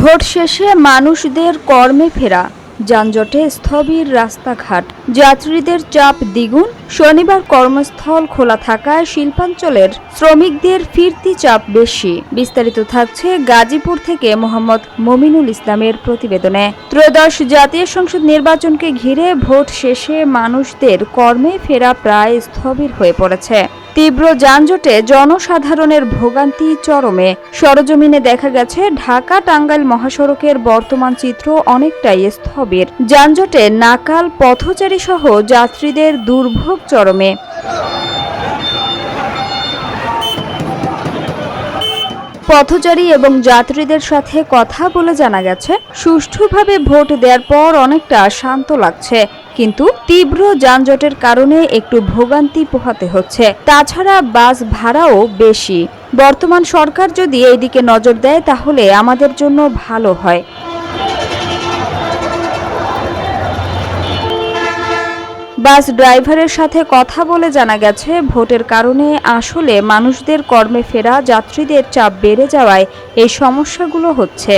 Vote শেষে মানুষদের কর্মে ফেরা, যানজটে স্থবির রাস্তাঘাট, যাত্রীদের চাপ দ্বিগুণ। শনিবার কর্মস্থল খোলা থাকায় শিল্পাঞ্চলের শ্রমিকদের ফিরতি চাপ বেশি। বিস্তারিত থাকছে গাজীপুর থেকে মোহাম্মদ মমিনুল ইসলামের প্রতিবেদনে। ত্রয়োদশ জাতীয় সংসদ নির্বাচনকে ঘিরে ভোট শেষে মানুষদের কর্মে ফেরা প্রায় স্থবির হয়ে পড়েছে। তীব্র যানজটে জনসাধারণের ভোগান্তি চরমে। সরজমিনে দেখা গেছে ঢাকা টাঙ্গাইল মহাসড়কের বর্তমান চিত্র অনেকটাই স্থবির। যানজটে নাকাল পথচারী সহ যাত্রীদের দুর্ভোগ চরমে। পথচারী এবং যাত্রীদের সাথে কথা বলে জানা গেছে, সুষ্ঠুভাবে ভোট দেওয়ার পর অনেকটা শান্ত লাগছে, কিন্তু তীব্র যানজটের কারণে একটু ভোগান্তি পোহাতে হচ্ছে। তাছাড়া বাস ভাড়াও বেশি। বর্তমান সরকার যদি এইদিকে নজর দেয় তাহলে আমাদের জন্য ভালো হয়। বাস ড্রাইভারের সাথে কথা বলে জানা গেছে, ভোটের কারণে আসলে মানুষদের কর্মে ফেরা, যাত্রীদের চাপ বেড়ে যাওয়ায় এই সমস্যাগুলো হচ্ছে।